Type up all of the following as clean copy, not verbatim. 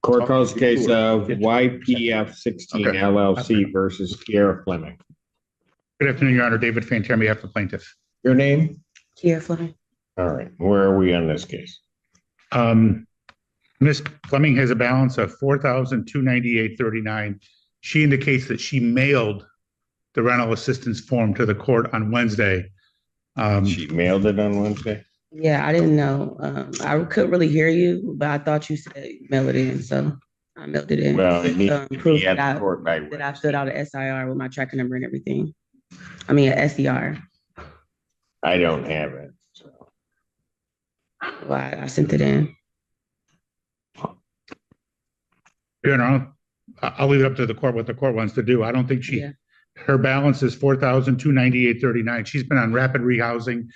Court calls the case of YPF 16 Okay. LLC versus Kiera Fleming. Good afternoon, Your Honor. David Fanter on behalf of the plaintiff. Your name? Kiera Fleming. All right. Where are we on this case? Ms. Fleming has a balance of $4,298.39. She indicates that she mailed the rental assistance form to the court on Wednesday. She mailed it on Wednesday? Yeah, I didn't know. I couldn't really hear you, but I thought you said mail it in, so I mailed it in. Well, it needs to proof be at that the court by I Wednesday. filled out an SIR with my tracking number and everything. I mean, an SER. I don't have it. So. Well, I sent it in. Your Honor, I'll leave it up to the court what the court wants to do. I don't think her balance is $4,298.39. She's been on rapid rehousing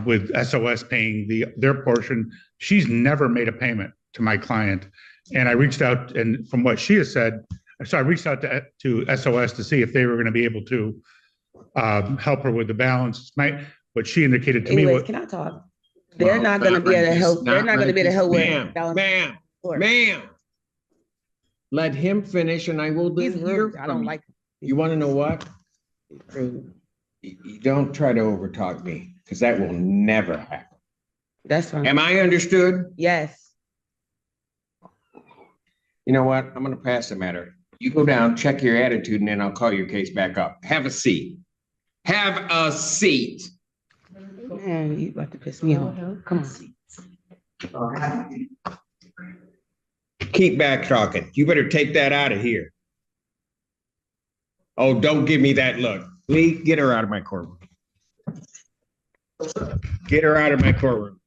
with SOS paying their portion. She's never made a payment to my client. And I reached out, and from what she has said, so I reached out to SOS to see if they were going to be able to help her with the balance. What she indicated to Anyways, me. can I talk? They're not going to be able to help. They're not going to be able to help with balance. Ma'am. Let him finish, and I will then hear from I don't like. You want to know what? You don't try to overtalk me, because that will never happen. That's fine. Am I understood? Yes. You know what? I'm going to pass the matter. You go down, check your attitude, and then I'll call your case back up. Have a seat. Have a seat. Man, you about to piss me off. Come on. Keep back talking. You better take that out of here. Oh, don't give me that look. Lee, get her out of my courtroom. Get her out of my courtroom.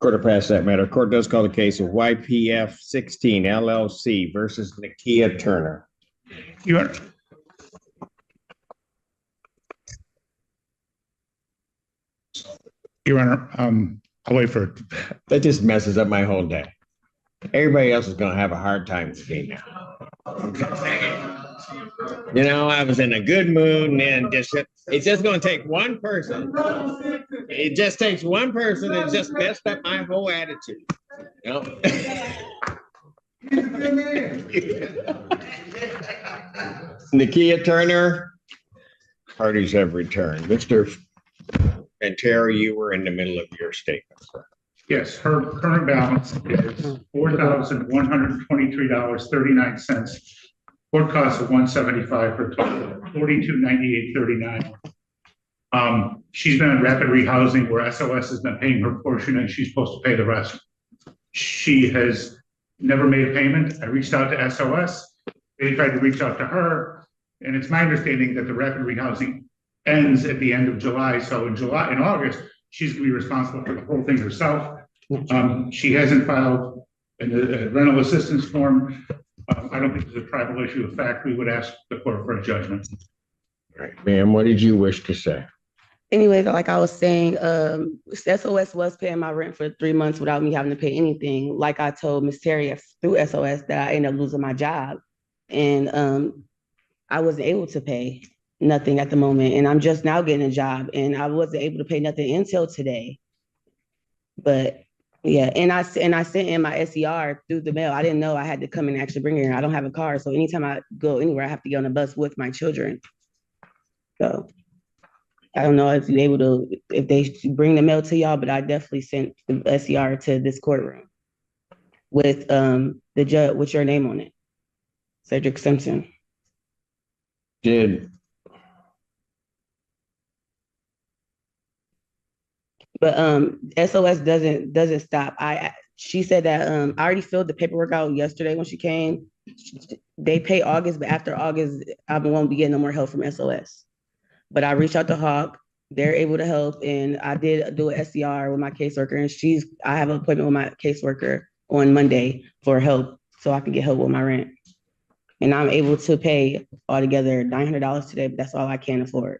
Court will pass that matter. Court does call the case of YPF 16 LLC versus Nakia Turner. Your Honor, I'll wait for it. That just messes up my whole day. Everybody else is going to have a hard time with me now. You know, I was in a good mood, and then it's just going to take one person. It just takes one person and just messed up my whole attitude. You know? Nakia Turner, parties have returned. Mr. Fanter, you were in the middle of your statement, sir. Yes, her current balance is $4,123.39. Court costs of $175 for a total of $4,298.39. She's been in rapid rehousing where SOS has been paying her portion and she's supposed to pay the rest. She has never made a payment. I reached out to SOS. They tried to reach out to her, and it's my understanding that the rapid rehousing ends at the end of July. So in August, she's going to be responsible for the whole thing herself. She hasn't filed a rental assistance form. I don't think there's a tribal issue of fact. We would ask the court for a judgment. All right, ma'am, what did you wish to say? Anyways, like I was saying, SOS was paying my rent for 3 months without me having to pay anything. Like I told Ms. Terry through SOS that I ended up losing my job, and I wasn't able to pay nothing at the moment, and I'm just now getting a job, and I wasn't able to pay nothing until today. But yeah, and I sent in my SER through the mail. I didn't know I had to come and actually bring it in. I don't have a car, so anytime I go anywhere, I have to get on a bus with my children. So I don't know if you're able to, if they bring the mail to y'all, but I definitely sent the SER to this courtroom with the judge with your name on it, Cedric Simpson. But SOS doesn't stop. She said that I already filled the paperwork out yesterday when she came. They pay August, but after August, I won't be getting no more help from SOS. But I reached out to Hawk. They're able to help, and I did do an SCR with my caseworker, and I have an appointment with my caseworker on Monday for help, so I can get help with my rent. And I'm able to pay altogether $900 today, but that's all I can afford.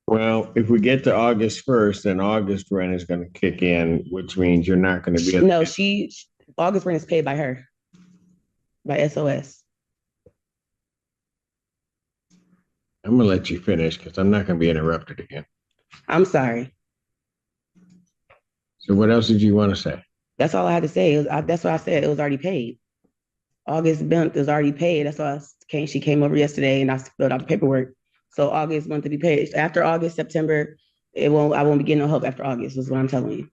Well, if we get to August 1st, then August rent is going to kick in, which means you're not going to be. No, August rent is paid by her, by SOS. I'm gonna let you finish because I'm not gonna be interrupted again. I'm sorry. So what else did you want to say? That's all I had to say. That's what I said. It was already paid. August month is already paid. That's why she came over yesterday and I filled out the paperwork. So August month to be paid. After August, September, I won't be getting no help after August, is what I'm telling you.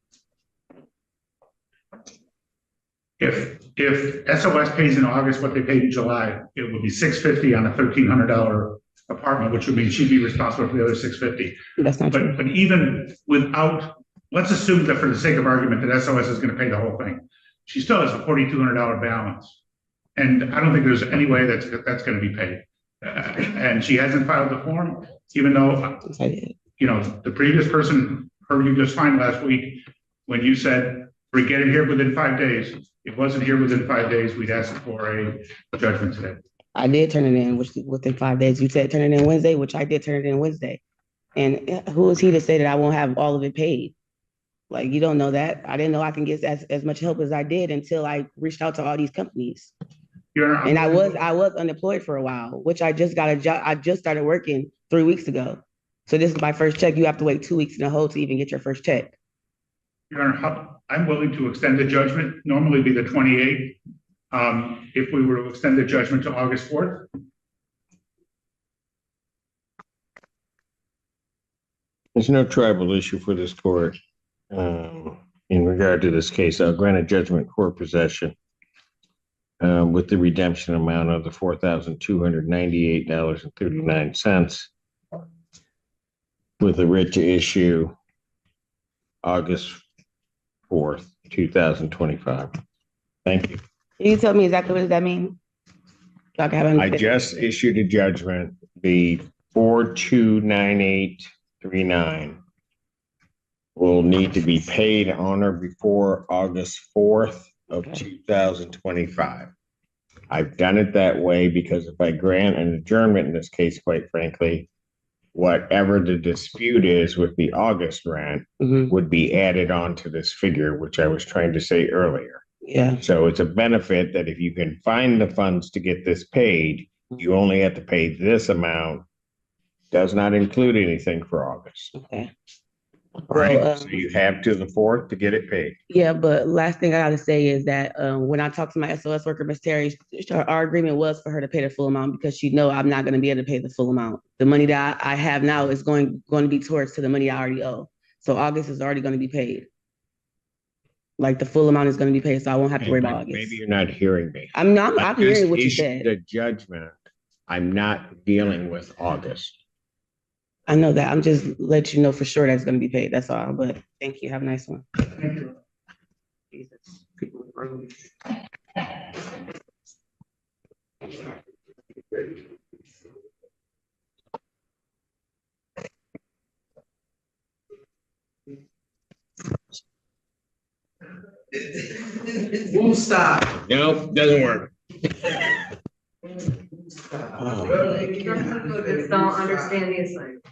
If SOS pays in August what they paid in July, it would be $650 on a $1,300 apartment, which would mean she'd be responsible for the other $650. That's not true. But even without, let's assume that for the sake of argument that SOS is going to pay the whole thing. She still has a $4,200 balance. And I don't think there's any way that's going to be paid. And she hasn't filed the form, even though, you know, the previous person heard you just fine last week when you said, we get it here within 5 days. It wasn't here within 5 days. We'd ask for a judgment today. I did turn it in within 5 days. You said turn it in Wednesday, which I did turn it in Wednesday. And who is he to say that I won't have all of it paid? Like, you don't know that. I didn't know I can get as much help as I did until I reached out to all these companies. And I was unemployed for a while, which I just got a job. I just started working 3 weeks ago. So this is my first check. You have to wait 2 weeks in a hole to even get your first check. Your Honor, I'm willing to extend the judgment, normally be the 28th. If we were to extend the judgment to August 4th. There's no tribal issue for this court in regard to this case. I'll grant a judgment court possession with the redemption amount of the $4,298.39 with a writ to issue August 4th, 2025. Thank you. Can you tell me exactly what does that mean? I just issued a judgment, the 429839 will need to be paid on or before August 4th of 2025. I've done it that way because if I grant an adjournment in this case, quite frankly, whatever the dispute is with the August rent would be added on to this figure, which I was trying to say earlier. Yeah. So it's a benefit that if you can find the funds to get this paid, you only have to pay this amount. Does not include anything for August. Okay. All right. So you have to the 4th to get it paid. Yeah, but last thing I got to say is that when I talked to my SOS worker, Ms. Terry, our agreement was for her to pay the full amount because she know I'm not going to be able to pay the full amount. The money that I have now is going to be towards to the money I already owe. So August is already going to be paid. Like the full amount is going to be paid, so I won't have to worry about August. Maybe you're not hearing me. I'm hearing what you said. The judgment. I'm not dealing with August. I know that. I'm just let you know for sure that's going to be paid. That's all. But thank you. Have a nice one. Thank you. Jesus. People are rude. Won't stop. Nope, doesn't work. Really? Don't understand the assignment.